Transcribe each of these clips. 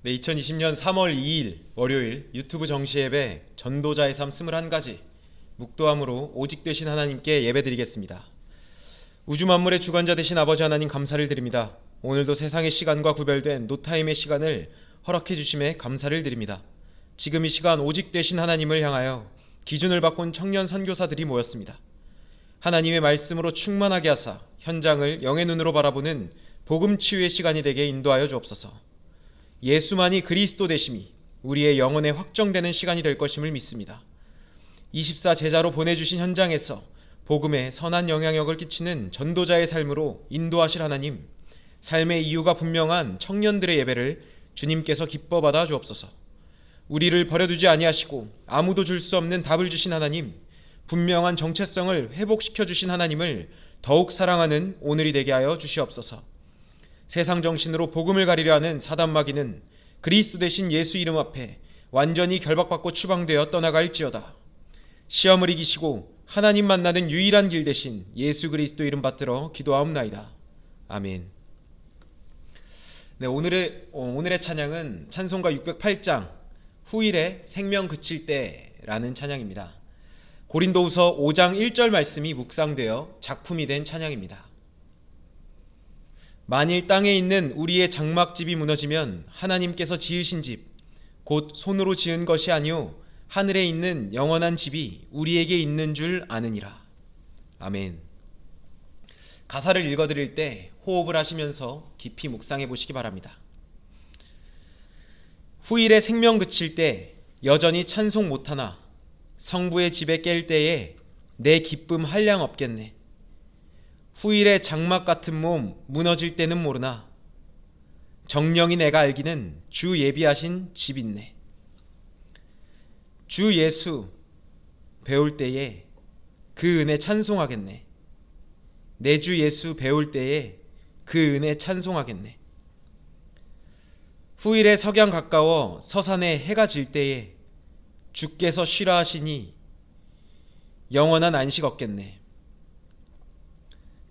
네, 2020년 3월 2일 월요일 유튜브 정시예배 전도자의 삶 21가지 묵도함으로 오직 되신 하나님께 예배드리겠습니다. 우주 만물의 주관자 되신 아버지 하나님 감사를 드립니다. 오늘도 세상의 시간과 구별된 노타임의 시간을 허락해 주심에 감사를 드립니다. 지금 이 시간 오직 되신 하나님을 향하여 기준을 바꾼 청년 선교사들이 모였습니다. 하나님의 말씀으로 충만하게 하사 현장을 영의 눈으로 바라보는 복음 치유의 시간이 되게 인도하여 주옵소서. 예수만이 그리스도 되심이 우리의 영혼에 확정되는 시간이 될 것임을 믿습니다. 24 제자로 보내주신 현장에서 복음에 선한 영향력을 끼치는 전도자의 삶으로 인도하실 하나님, 삶의 이유가 분명한 청년들의 예배를 주님께서 기뻐 받아 주옵소서. 우리를 버려두지 아니하시고 아무도 줄 수 없는 답을 주신 하나님, 분명한 정체성을 회복시켜 주신 하나님을 더욱 사랑하는 오늘이 되게 하여 주시옵소서. 세상 정신으로 복음을 가리려 하는 사단마귀는 그리스도 대신 예수 이름 앞에 완전히 결박받고 추방되어 떠나갈지어다. 시험을 이기시고 하나님 만나는 유일한 길 대신 예수 그리스도 이름 받들어 기도하옵나이다. 아멘. 네, 오늘의 찬양은 찬송가 608장 후일에 생명 그칠 때라는 찬양입니다. 고린도후서 5장 1절 말씀이 묵상되어 작품이 된 찬양입니다. 만일 땅에 있는 우리의 장막집이 무너지면 하나님께서 지으신 집, 곧 손으로 지은 것이 아니오 하늘에 있는 영원한 집이 우리에게 있는 줄 아느니라. 아멘. 가사를 읽어드릴 때 호흡을 하시면서 깊이 묵상해 보시기 바랍니다. 후일에 생명 그칠 때 여전히 찬송 못하나 성부의 집에 깰 때에 내 기쁨 한량 없겠네. 후일에 장막 같은 몸 무너질 때는 모르나 정령이 내가 알기는 주 예비하신 집 있네. 주 예수 배울 때에 그 은혜 찬송하겠네. 내 주 예수 배울 때에 그 은혜 찬송하겠네. 후일에 석양 가까워 서산에 해가 질 때에 주께서 쉬라 하시니 영원한 안식 얻겠네.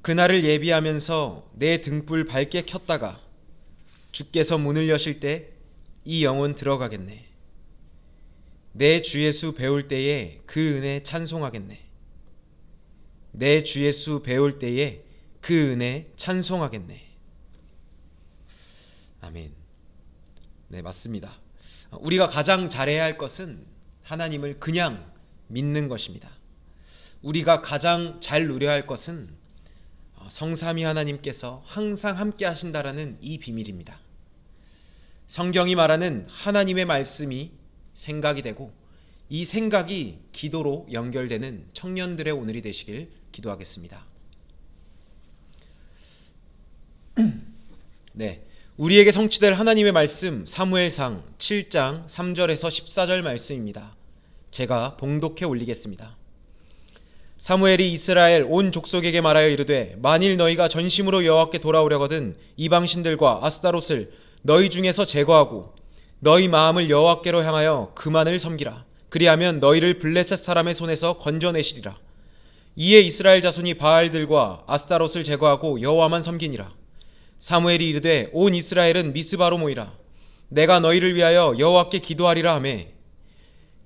그날을 예비하면서 내 등불 밝게 켰다가 주께서 문을 여실 때 이 영혼 들어가겠네. 내 주 예수 배울 때에 그 은혜 찬송하겠네. 내 주 예수 배울 때에 그 은혜 찬송하겠네. 아멘. 네, 맞습니다. 우리가 가장 잘해야 할 것은 하나님을 그냥 믿는 것입니다. 우리가 가장 잘 누려야 할 것은 성삼위 하나님께서 항상 함께 하신다라는 이 비밀입니다. 성경이 말하는 하나님의 말씀이 생각이 되고 이 생각이 기도로 연결되는 청년들의 오늘이 되시길 기도하겠습니다. 네, 우리에게 성취될 하나님의 말씀 사무엘상 7장 3절에서 14절 말씀입니다. 제가 봉독해 올리겠습니다. 사무엘이 이스라엘 온 족속에게 말하여 이르되 만일 너희가 전심으로 여호와께 돌아오려거든 이방신들과 아스타롯을 너희 중에서 제거하고 너희 마음을 여호와께로 향하여 그만을 섬기라. 그리하면 너희를 블레셋 사람의 손에서 건져내시리라. 이에 이스라엘 자손이 바알들과 아스타롯을 제거하고 여호와만 섬기니라. 사무엘이 이르되 온 이스라엘은 미스바로 모이라. 내가 너희를 위하여 여호와께 기도하리라 하매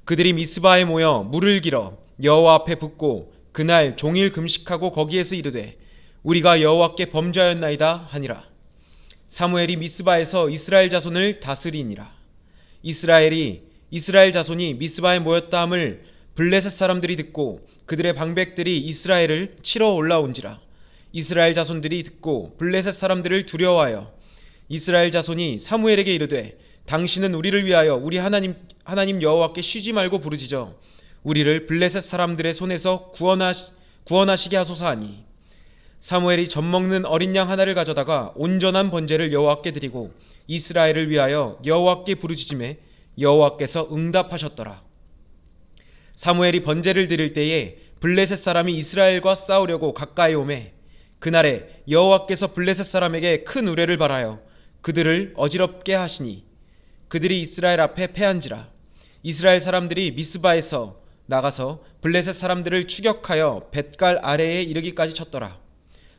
그들이 미스바에 모여 물을 길어 여호와 앞에 붓고 그날 종일 금식하고 거기에서 이르되 우리가 여호와께 범죄하였나이다 하니라. 사무엘이 미스바에서 이스라엘 자손을 다스리니라. 이스라엘 자손이 미스바에 모였다 함을 블레셋 사람들이 듣고 그들의 방백들이 이스라엘을 치러 올라온지라. 이스라엘 자손들이 듣고 블레셋 사람들을 두려워하여 이스라엘 자손이 사무엘에게 이르되 당신은 우리를 위하여 우리 하나님 여호와께 쉬지 말고 부르짖어 우리를 블레셋 사람들의 손에서 구원하시게 하소서 하니 사무엘이 젖먹는 어린 양 하나를 가져다가 온전한 번제를 여호와께 드리고 이스라엘을 위하여 여호와께 부르짖음에 여호와께서 응답하셨더라. 사무엘이 번제를 드릴 때에 블레셋 사람이 이스라엘과 싸우려고 가까이 오매 그날에 여호와께서 블레셋 사람에게 큰 우레를 발하여 그들을 어지럽게 하시니 그들이 이스라엘 앞에 패한지라. 이스라엘 사람들이 미스바에서 나가서 블레셋 사람들을 추격하여 벳갈 아래에 이르기까지 쳤더라.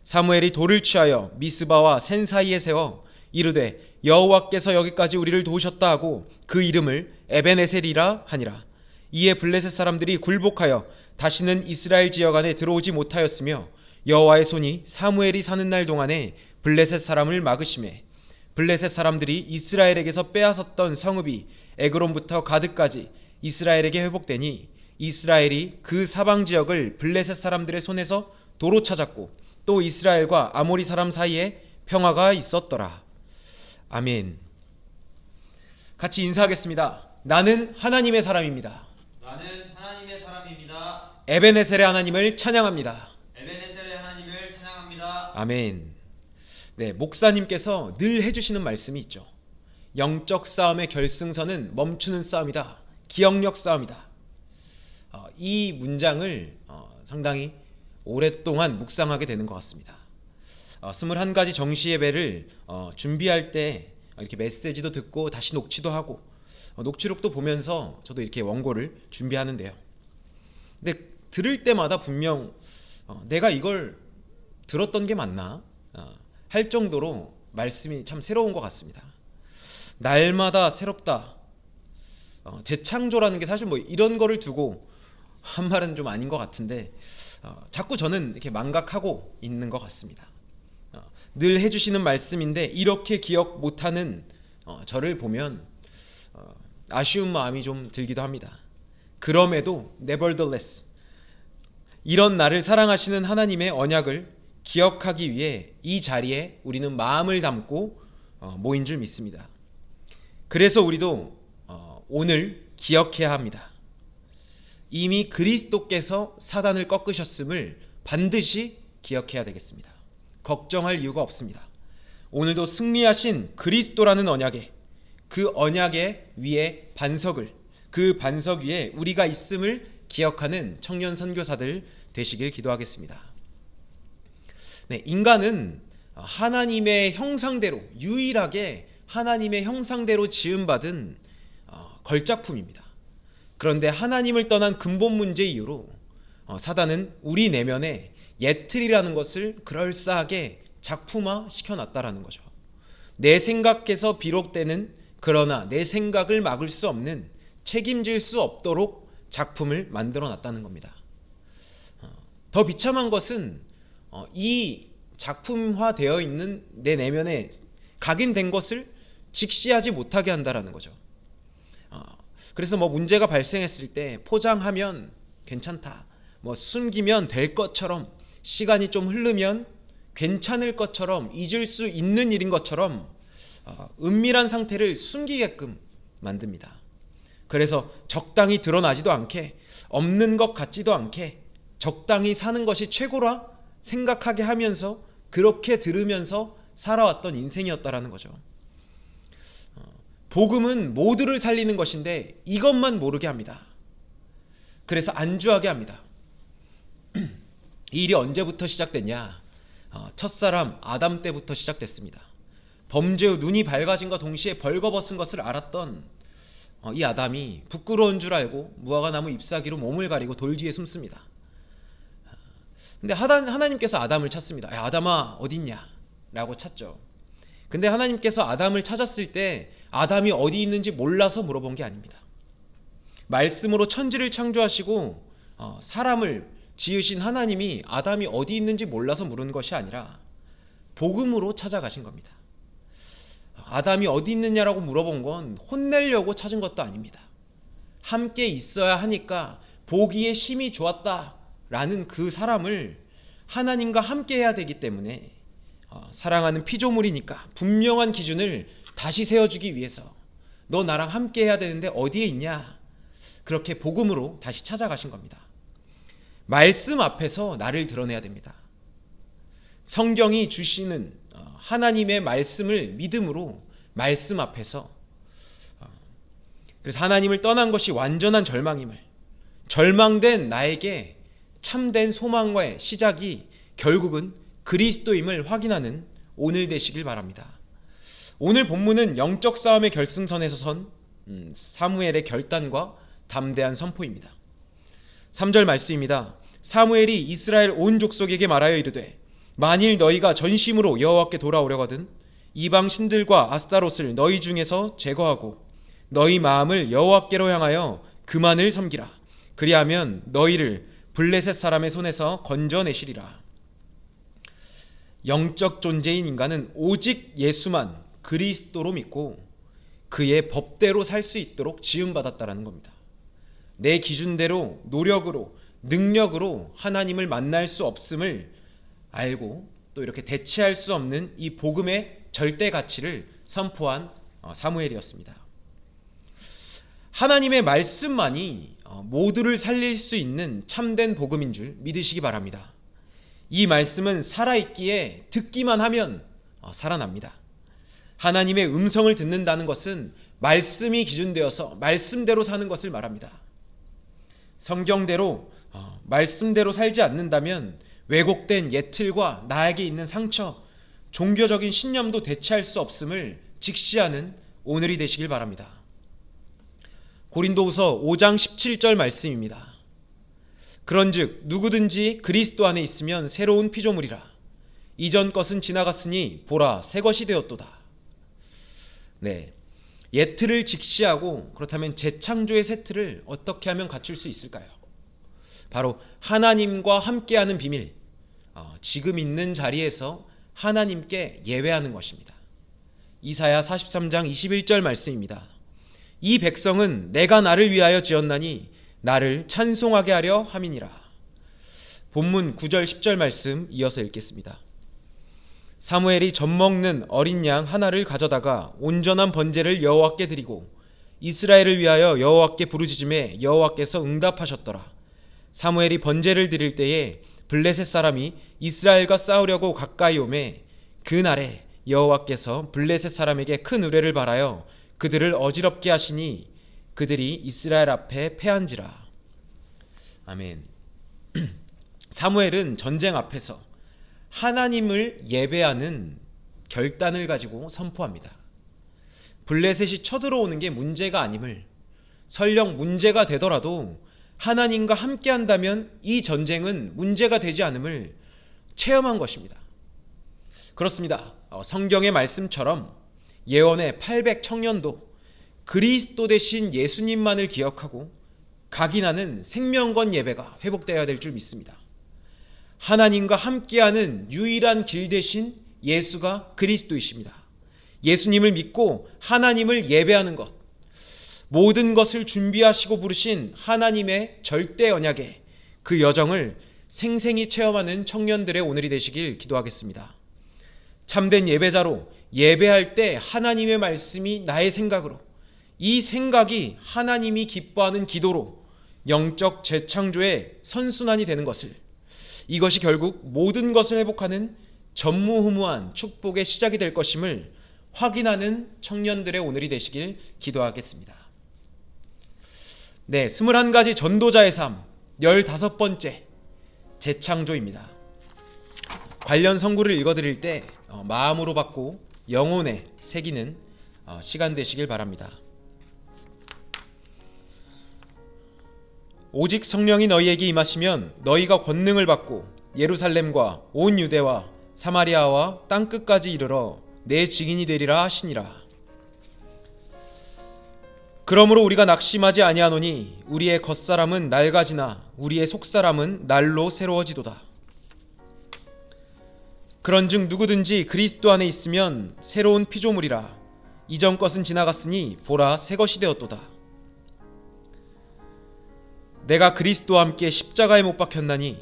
사무엘이 돌을 취하여 미스바와 센 사이에 세워 이르되 여호와께서 여기까지 우리를 도우셨다 하고 그 이름을 에벤에셀이라 하니라. 이에 블레셋 사람들이 굴복하여 다시는 이스라엘 지역 안에 들어오지 못하였으며 여호와의 손이 사무엘이 사는 날 동안에 블레셋 사람을 막으심에 블레셋 사람들이 이스라엘에게서 빼앗았던 성읍이 에그론부터 가드까지 이스라엘에게 회복되니 이스라엘이 그 사방 지역을 블레셋 사람들의 손에서 도로 찾았고 또 이스라엘과 아모리 사람 사이에 평화가 있었더라. 아멘. 같이 인사하겠습니다. 나는 하나님의 사람입니다. 나는 하나님의 사람입니다. 에벤에셀의 하나님을 찬양합니다. 에벤에셀의 하나님을 찬양합니다. 아멘. 네, 목사님께서 늘 해주시는 말씀이 있죠. 영적 싸움의 결승선은 멈추는 싸움이다. 기억력 싸움이다. 이 문장을 상당히 오랫동안 묵상하게 되는 것 같습니다. 21가지 정시 예배를 준비할 때 이렇게 메시지도 듣고 다시 녹취도 하고 녹취록도 보면서 저도 이렇게 원고를 준비하는데요. 근데 들을 때마다 분명 내가 이걸 들었던 게 맞나 할 정도로 말씀이 참 새로운 것 같습니다. 날마다 새롭다. 재창조라는 게 사실 뭐 이런 거를 두고 한 말은 좀 아닌 것 같은데 자꾸 저는 이렇게 망각하고 있는 것 같습니다. 늘 해주시는 말씀인데 이렇게 기억 못하는 저를 보면 아쉬운 마음이 좀 들기도 합니다. 그럼에도 nevertheless 이런 나를 사랑하시는 하나님의 언약을 기억하기 위해 이 자리에 우리는 마음을 담고 모인 줄 믿습니다. 그래서 우리도 오늘 기억해야 합니다. 이미 그리스도께서 사단을 꺾으셨음을 반드시 기억해야 되겠습니다. 걱정할 이유가 없습니다. 오늘도 승리하신 그리스도라는 언약에 그 언약의 위에 반석을 그 반석 위에 우리가 있음을 기억하는 청년 선교사들 되시길 기도하겠습니다. 네, 인간은 하나님의 형상대로 유일하게 하나님의 형상대로 지음받은 걸작품입니다. 그런데 하나님을 떠난 근본 문제 이유로 사단은 우리 내면에 예틀이라는 것을 그럴싸하게 작품화 시켜놨다라는 거죠. 내 생각에서 비록되는 그러나 내 생각을 막을 수 없는 책임질 수 없도록 작품을 만들어놨다는 겁니다. 더 비참한 것은 이 작품화되어 있는 내 내면에 각인된 것을 직시하지 못하게 한다라는 거죠. 그래서 뭐 문제가 발생했을 때 포장하면 괜찮다, 뭐 숨기면 될 것처럼, 시간이 좀 흐르면 괜찮을 것처럼, 잊을 수 있는 일인 것처럼 은밀한 상태를 숨기게끔 만듭니다. 그래서 적당히 드러나지도 않게, 없는 것 같지도 않게 적당히 사는 것이 최고라 생각하게 하면서 그렇게 들으면서 살아왔던 인생이었다라는 거죠. 복음은 모두를 살리는 것인데 이것만 모르게 합니다. 그래서 안주하게 합니다. 이 일이 언제부터 시작됐냐? 첫사람 아담 때부터 시작됐습니다. 범죄 후 눈이 밝아진과 동시에 벌거벗은 것을 알았던 이 아담이 부끄러운 줄 알고 무화과나무 잎사귀로 몸을 가리고 돌 뒤에 숨습니다. 근데 하나님께서 아담을 찾습니다. 야, 아담아 어딨냐? 라고 찾죠. 근데 하나님께서 아담을 찾았을 때 아담이 어디 있는지 몰라서 물어본 게 아닙니다. 말씀으로 천지를 창조하시고 사람을 지으신 하나님이 아담이 어디 있는지 몰라서 물은 것이 아니라 복음으로 찾아가신 겁니다. 아담이 어디 있느냐라고 물어본 건 혼내려고 찾은 것도 아닙니다. 함께 있어야 하니까 보기에 심히 좋았다라는 그 사람을 하나님과 함께 해야 되기 때문에 사랑하는 피조물이니까 분명한 기준을 다시 세워주기 위해서 너 나랑 함께 해야 되는데 어디에 있냐? 그렇게 복음으로 다시 찾아가신 겁니다. 말씀 앞에서 나를 드러내야 됩니다. 성경이 주시는 하나님의 말씀을 믿음으로 말씀 앞에서, 그래서 하나님을 떠난 것이 완전한 절망임을, 절망된 나에게 참된 소망과의 시작이 결국은 그리스도임을 확인하는 오늘 되시길 바랍니다. 오늘 본문은 영적 싸움의 결승선에서 선 사무엘의 결단과 담대한 선포입니다. 3절 말씀입니다. 사무엘이 이스라엘 온 족속에게 말하여 이르되 만일 너희가 전심으로 여호와께 돌아오려거든 이방 신들과 아스타롯을 너희 중에서 제거하고 너희 마음을 여호와께로 향하여 그만을 섬기라. 그리하면 너희를 블레셋 사람의 손에서 건져내시리라. 영적 존재인 인간은 오직 예수만 그리스도로 믿고 그의 법대로 살 수 있도록 지음받았다라는 겁니다. 내 기준대로 노력으로 능력으로 하나님을 만날 수 없음을 알고 또 이렇게 대체할 수 없는 이 복음의 절대 가치를 선포한 사무엘이었습니다. 하나님의 말씀만이 모두를 살릴 수 있는 참된 복음인 줄 믿으시기 바랍니다. 이 말씀은 살아있기에 듣기만 하면 살아납니다. 하나님의 음성을 듣는다는 것은 말씀이 기준되어서 말씀대로 사는 것을 말합니다. 성경대로 말씀대로 살지 않는다면 왜곡된 옛틀과 나에게 있는 상처, 종교적인 신념도 대체할 수 없음을 직시하는 오늘이 되시길 바랍니다. 고린도후서 5장 17절 말씀입니다. 그런즉 누구든지 그리스도 안에 있으면 새로운 피조물이라. 이전 것은 지나갔으니 보라 새 것이 되었도다. 네, 옛틀을 직시하고 그렇다면 재창조의 새 틀을 어떻게 하면 갖출 수 있을까요? 바로 하나님과 함께하는 비밀, 지금 있는 자리에서 하나님께 예배하는 것입니다. 이사야 43장 21절 말씀입니다. 이 백성은 내가 나를 위하여 지었나니 나를 찬송하게 하려 함이니라. 본문 9절 10절 말씀 이어서 읽겠습니다. 사무엘이 젖먹는 어린 양 하나를 가져다가 온전한 번제를 여호와께 드리고 이스라엘을 위하여 여호와께 부르짖음에 여호와께서 응답하셨더라. 사무엘이 번제를 드릴 때에 블레셋 사람이 이스라엘과 싸우려고 가까이 오매 그날에 여호와께서 블레셋 사람에게 큰 의뢰를 바라여 그들을 어지럽게 하시니 그들이 이스라엘 앞에 패한지라. 아멘. 사무엘은 전쟁 앞에서 하나님을 예배하는 결단을 가지고 선포합니다. 블레셋이 쳐들어오는 게 문제가 아님을, 설령 문제가 되더라도 하나님과 함께 한다면 이 전쟁은 문제가 되지 않음을 체험한 것입니다. 그렇습니다. 성경의 말씀처럼 예언의 800청년도 그리스도 대신 예수님만을 기억하고 각인하는 생명건 예배가 회복되어야 될 줄 믿습니다. 하나님과 함께하는 유일한 길 대신 예수가 그리스도이십니다. 예수님을 믿고 하나님을 예배하는 것, 모든 것을 준비하시고 부르신 하나님의 절대 언약의 그 여정을 생생히 체험하는 청년들의 오늘이 되시길 기도하겠습니다. 참된 예배자로 예배할 때 하나님의 말씀이 나의 생각으로, 이 생각이 하나님이 기뻐하는 기도로 영적 재창조의 선순환이 되는 것을, 이것이 결국 모든 것을 회복하는 전무후무한 축복의 시작이 될 것임을 확인하는 청년들의 오늘이 되시길 기도하겠습니다. 네, 21가지 전도자의 삶 15번째 재창조입니다. 관련 성구를 읽어드릴 때 마음으로 받고 영혼에 새기는 시간 되시길 바랍니다. 오직 성령이 너희에게 임하시면 너희가 권능을 받고 예루살렘과 온 유대와 사마리아와 땅끝까지 이르러 내 증인이 되리라 하시니라. 그러므로 우리가 낙심하지 아니하노니 우리의 겉사람은 낡아지나 우리의 속사람은 날로 새로워지도다. 그런즉 누구든지 그리스도 안에 있으면 새로운 피조물이라. 이전 것은 지나갔으니 보라 새 것이 되었도다. 내가 그리스도와 함께 십자가에 못 박혔나니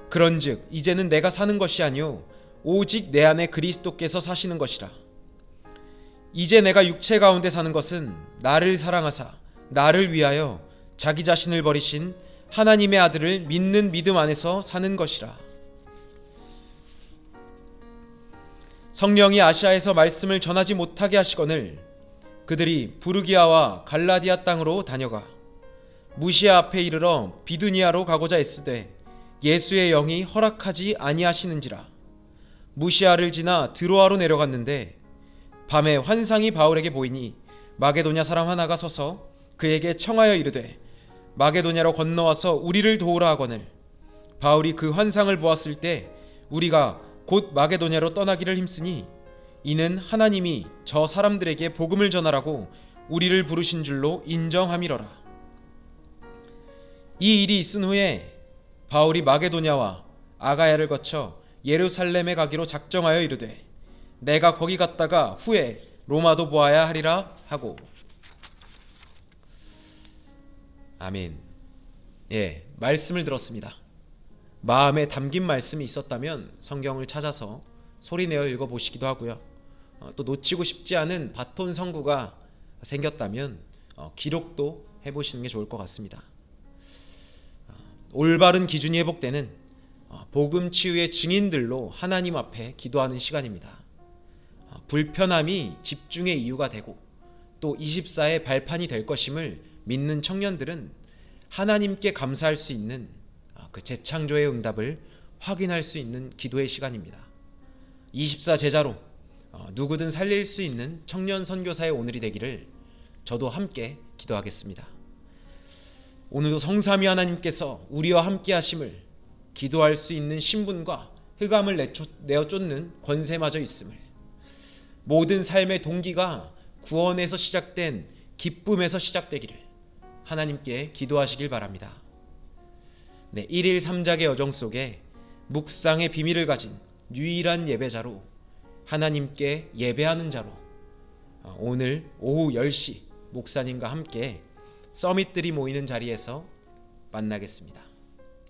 그런즉 이제는 내가 사는 것이 아니요 오직 내 안에 그리스도께서 사시는 것이라. 이제 내가 육체 가운데 사는 것은 나를 사랑하사 나를 위하여 자기 자신을 버리신 하나님의 아들을 믿는 믿음 안에서 사는 것이라. 성령이 아시아에서 말씀을 전하지 못하게 하시거늘 그들이 부르기아와 갈라디아 땅으로 다녀가 무시아 앞에 이르러 비두니아로 가고자 애쓰되 예수의 영이 허락하지 아니하시는지라. 무시아를 지나 드로아로 내려갔는데 밤에 환상이 바울에게 보이니 마게도냐 사람 하나가 서서 그에게 청하여 이르되 마게도냐로 건너와서 우리를 도우라 하거늘 바울이 그 환상을 보았을 때 우리가 곧 마게도냐로 떠나기를 힘쓰니 이는 하나님이 저 사람들에게 복음을 전하라고 우리를 부르신 줄로 인정함이러라. 이 일이 있은 후에 바울이 마게도냐와 아가야를 거쳐 예루살렘에 가기로 작정하여 이르되 내가 거기 갔다가 후에 로마도 보아야 하리라 하고. 아멘. 말씀을 들었습니다. 마음에 담긴 말씀이 있었다면 성경을 찾아서 소리내어 읽어보시기도 하고요. 또 놓치고 싶지 않은 바톤 성구가 생겼다면 기록도 해보시는 게 좋을 것 같습니다. 올바른 기준이 회복되는 복음 치유의 증인들로 하나님 앞에 기도하는 시간입니다. 불편함이 집중의 이유가 되고 또 24의 발판이 될 것임을 믿는 청년들은 하나님께 감사할 수 있는 그 재창조의 응답을 확인할 수 있는 기도의 시간입니다. 24 제자로 누구든 살릴 수 있는 청년 선교사의 오늘이 되기를 저도 함께 기도하겠습니다. 오늘도 성삼위 하나님께서 우리와 함께 하심을, 기도할 수 있는 신분과 흑암을 내어 쫓는 권세마저 있음을, 모든 삶의 동기가 구원에서 시작된 기쁨에서 시작되기를 하나님께 기도하시길 바랍니다. 1일 3작의 여정 속에 묵상의 비밀을 가진 유일한 예배자로, 하나님께 예배하는 자로 오늘 오후 10시 목사님과 함께 서밋들이 모이는 자리에서 만나겠습니다.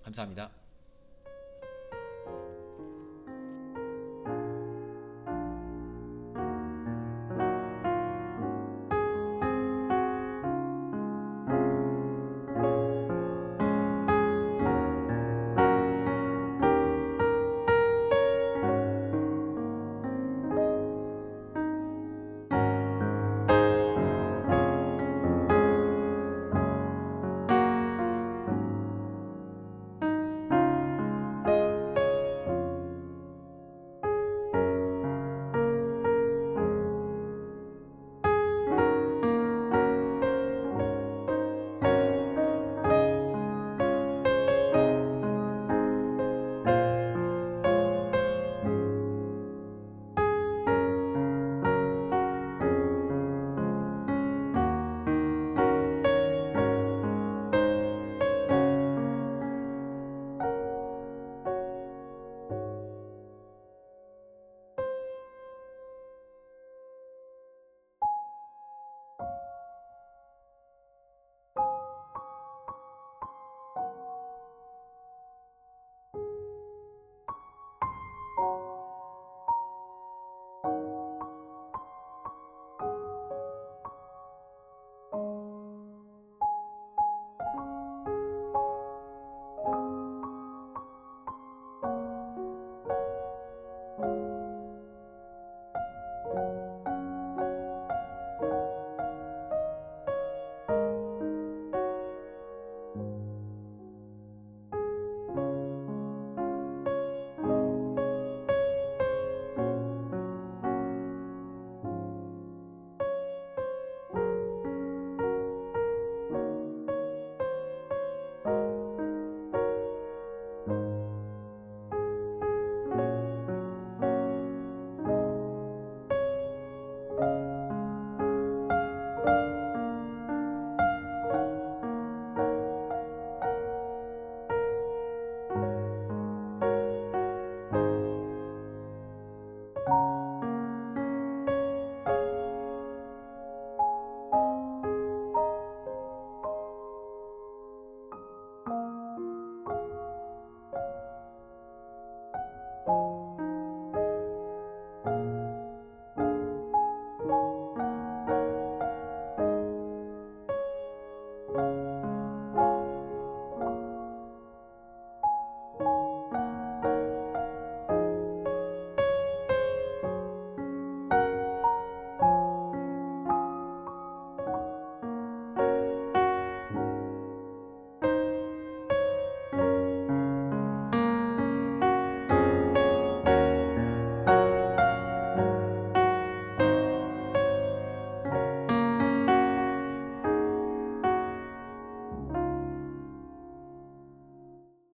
감사합니다.